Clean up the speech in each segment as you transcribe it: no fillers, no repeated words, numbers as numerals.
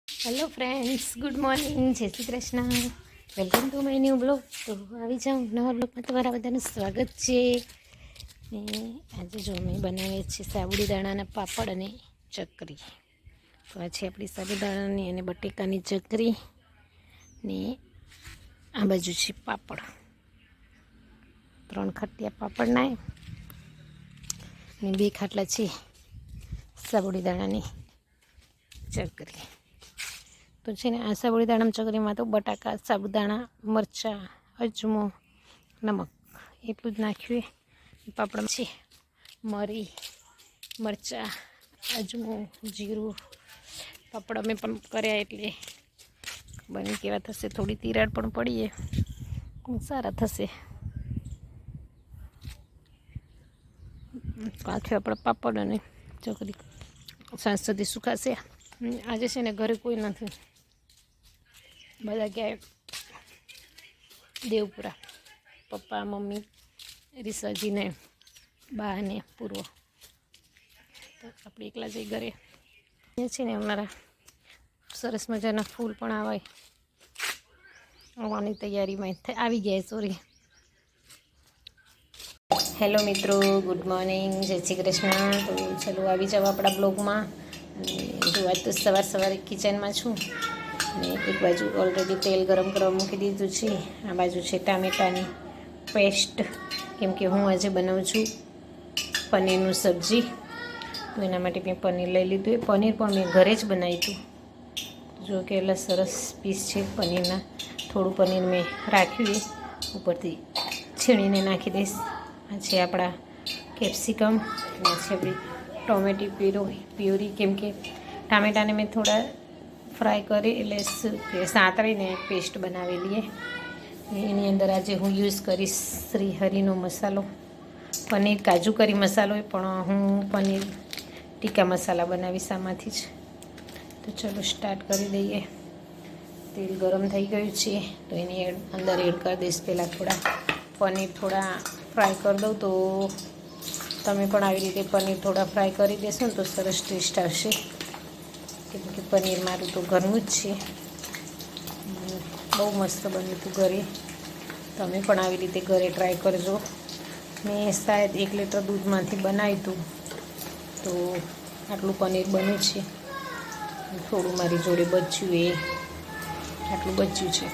Hello friends, good morning, જય Shri Krishna. Welcome to my new blog. તો આવી જાઉં નવા બ્લોગમાં તમારા બધાનું સ્વાગત છે. ને આજે જો મેં બનાવીએ છીએ સાબુડી દાણાના પાપડ અને ચકરી. તો આ છે આપણી સાબુદાણાની અને બટેકાની ચકરી ને આ બાજુ છે પાપડ, 3 ખાટિયા પાપડના ને 2 ખાટલા છે સાબુડી દાણાની ચકરી. તો છે ને આ સાબુડી દાણા ચકરીમાં તો બટાકા, સાબુદાણા, મરચાં, અજમો, નમક એટલું જ નાખ્યું. પાપડમાં છે મરી, મરચાં, અજમો, જીરું. પાપડ અમે પણ કર્યા એટલે બની કેવા થશે. થોડી તિરાડ પણ પડીએ સારા થશે. કાંઠે આપણા પાપડ અને ચકરી સાંજ સુધી સુકાશે. આજે છે ને ઘરે કોઈ નથી, બધા ક્યાંય દેવપુરા. પપ્પા, મમ્મી, રીસાજીને, બા ને પૂર્વ. તો આપણે એકલા જઈ ઘરે. એ છે ને અમારા સરસ મજાના ફૂલ પણ આવવાની તૈયારીમાં આવી ગયા. સોરી. હેલો મિત્રો, ગુડ મોર્નિંગ, જય શ્રી કૃષ્ણ. તો ચલો આવી જાઓ આપણા બ્લોગમાં. અને જો આજ તો સવારે કિચનમાં છું અને એક બાજુ ઓલરેડી તેલ ગરમ કરવા મૂકી દીધું છે. આ બાજુ છે ટામેટાની પેસ્ટ, કેમકે હું આજે બનાવું છું પનીરનું સબ્જી. તો એના માટે મેં પનીર લઈ લીધું. એ પનીર પણ મેં ઘરે જ બનાવ્યું હતું. જો કે એટલા સરસ પીસ છે પનીરના. થોડું પનીર મેં રાખ્યું, ઉપરથી છીણીને નાખી દઈશ. આ છે આપણા કેપ્સિકમ, આ છે આપણી ટોમેટી પ્યુરી. કેમકે ટામેટાને મેં થોડા ફ્રાય કરી એટલે સાંતળીને પેસ્ટ બનાવેલી. એની અંદર આજે હું યુઝ કરીશ શ્રી હરિનો મસાલો, પનીર કાજુ કરી મસાલો. પણ હું પનીર ટીકા મસાલા બનાવીશ આમાંથી જ. તો ચલો સ્ટાર્ટ કરી દઈએ. તેલ ગરમ થઈ ગયું છે તો એની અંદર એડ કરી દઈશ. પહેલાં પનીર થોડા ફ્રાય કરી દઉં. તો તમે પણ આવી રીતે પનીર થોડા ફ્રાય કરી દેશો ને તો સરસ ટેસ્ટ આવશે. કેમ કે પનીર મારું તો ઘરનું જ છે, બહુ મસ્ત બન્યું હતું ઘરે. તમે પણ આવી રીતે ઘરે ટ્રાય કરજો. મેં શાયદ 1 લીટર દૂધમાંથી બનાવ્યું હતું, તો આટલું પનીર બન્યું છે. થોડું મારી જોડે બચ્યું, આટલું બચ્યું છે.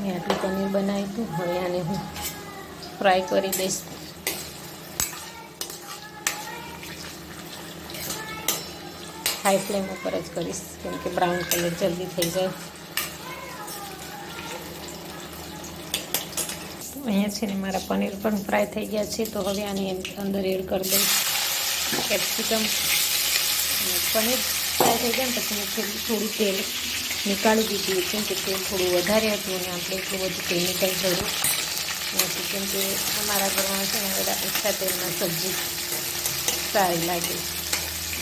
મેં આટલું પનીર બનાવ્યું હતું. હવે આને હું ફ્રાય કરી દઈશ. હાઈ ફ્લેમ ઉપર જ કરીશ, કેમ કે બ્રાઉન કલર જલ્દી થઈ જાય. અહીંયા છે ને મારા પનીર પણ ફ્રાય થઈ ગયા છે. તો હવે આની અંદર એડ કરી દઈશ કેપ્સિકમ. પનીર ફ્રાય થઈ ગયા ને પછી મેં થોડું તેલ નીકાળી દીધું, કેમ કે તેલ થોડું વધારે હતું અને આપણે એટલું બધું કેમિકલ જરૂર નથી. કેમ કે અમારા ઘરમાં છે ને બધા ઓછા તેલમાં સબ્જી સારી લાગે,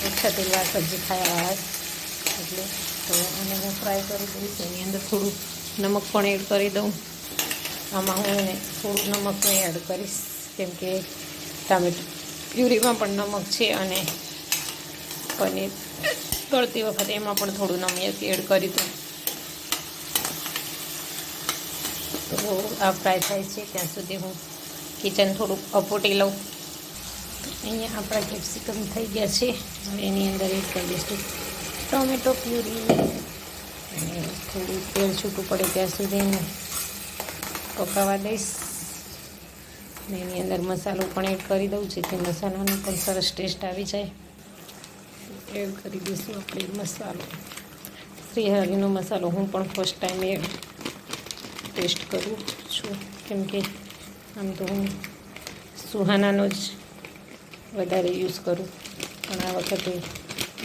ઓછા તેલવાળી સબ્જી ખાવાવાળા. એટલે તો આને હું ફ્રાય કરી દઈશ. એની અંદર થોડું નમક પણ એડ કરી દઉં. આમાં હું એને થોડું નમક એડ કરીશ, કેમ કે ટામેટું પ્યુરીમાં પણ નમક છે અને પનીર તળતી વખતે એમાં પણ થોડું નમક એડ કરી દઉં. તો આ ફ્રાય થાય છે ત્યાં સુધી હું કિચન થોડુંક અપોટી લઉં. અહીંયા આપણા કેપ્સિકમ થઈ ગયા છે. હવે એની અંદર એડ કરી દઈશું ટોમેટો પ્યુરી અને થોડું તેલ છૂટું પડે ત્યાં સુધી એને પકાવવા દઈશ. અને એની અંદર મસાલો પણ એડ કરી દઉં, જેથી મસાલાનો પણ સરસ ટેસ્ટ આવી જાય. એડ કરી દઈશું આપણે મસાલો, શ્રી હરિનો મસાલો. હું પણ ફર્સ્ટ ટાઈમ ટેસ્ટ કરું છું, કેમ કે આમ તો હું સુહાનાનો જ વધારે યુઝ કરું, પણ આ વખતે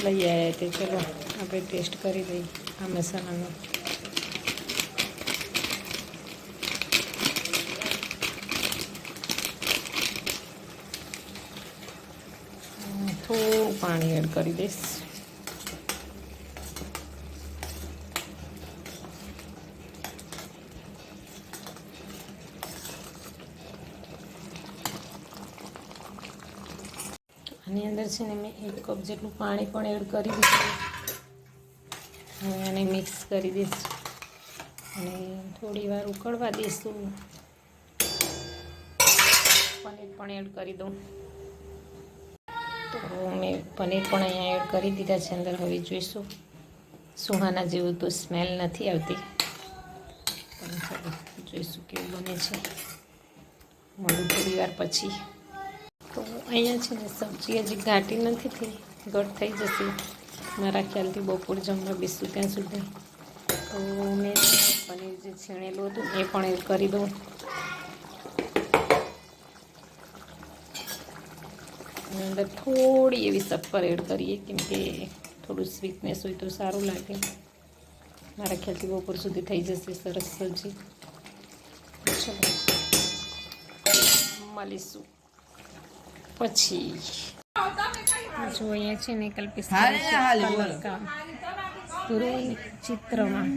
લઈ આવ્યા તે. ચલો આપણે ટેસ્ટ કરી દઈએ આ મસાલાનો. થોડું પાણી એડ કરી દઈશ. આની અંદર છે ને મેં 1 કપ જેટલું પાણી પણ એડ કરી દીધું. મિક્સ કરી દઈશું અને થોડી વાર ઉકળવા દઈશું. પનીર પણ એડ કરી દઉં. તો મેં પનીર પણ અહીંયા એડ કરી દીધા છે અંદર. હવે જોઈશું. સુહાના જેવું તો સ્મેલ નથી આવતી, પણ ચાલો જોઈશું કેવું બને છે. મળું થોડી વાર પછી. તો અહીંયા છે ને સબ્જી હજી ઘાટી નથી થઈ, ઘટ થઈ જશે મારા ખ્યાલથી. બપોર જમવા બેસું ત્યાં સુધી. તો મેં પનીર જે છીણેલું હતું એ પણ એડ કરી દઉં. અને અંદર થોડી એવી શક્કર એડ કરીએ, કેમ કે થોડું સ્વીટનેસ હોય તો સારું લાગે. મારા ખ્યાલથી બપોર સુધી થઈ જશે સરસ સબ્જી. ચલો મળીશું પછી. જો અહીંયા છે ને કલ્પિસ કલર કામ પૂરું ચિત્રમાં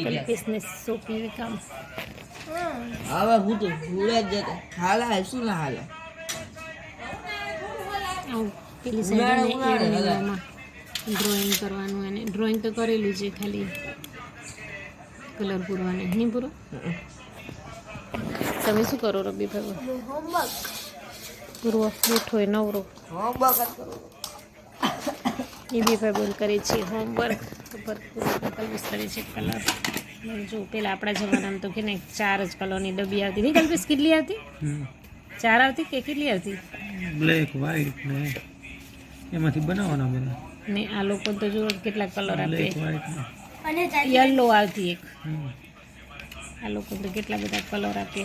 કલ્પિસને સોંપી કામ. હવે હું તો ભૂલે જ જતો. હાલા શું ના હાલા? પેલી સાઈડ ડ્રોઈંગ કરવાનું, અને ડ્રોઈંગ તો કરેલું છે, ખાલી કલર પૂરવાનું નહીં પૂરો. તમે શું કરો રબી ભાઈ? હોમવર્ક. પૂરો બેઠો હોય નવરો. હોમવર્ક કરો. એ બી ભાઈ બોલ કરે છે હોમવર્ક. તો ભરપૂર કલ્પિસ કરે છે કલર. જો પેલા આપણા જમાનામાં તો કે ને 4 જ કલરની ડબ્બી આવતી. નહીં કલ્પિસ? કેટલી આવતી? 4 આવતી કે કેટલી આવતી? બ્લેક, વ્હાઈટ ને એમાંથી બનાવવાના બધા. ને આ લોકો તો જો કેટલા કલર આપે. બ્લેક, વ્હાઈટ અને યલો આવતી એક. આ લોકો તો કેટલા બધા કલર આપે.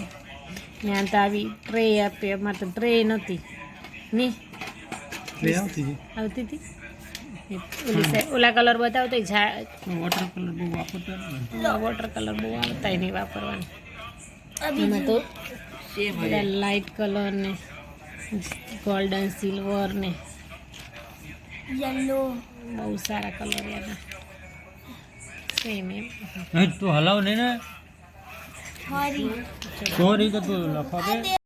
ત્યાં તો આવી ટ્રે આપે. અમારે તો ટ્રે નથી નહીં બે આવતી હતી. આવતી હતી. ઓલી સાઈડ ઓલા કલર બતાવતો વોટર કલર બહુ વાપરતા ને. વોટર કલર બહુ આવતા નહીં વાપરવાનું. એમાં તો બધા લાઇટ કલર ને ગોલ્ડન સિલ્વર ને યલો બહુ સારા કલર એના સેમ એમ. તો હલાવ નહીં ને. હરી સોરી તો તું લખવા દે.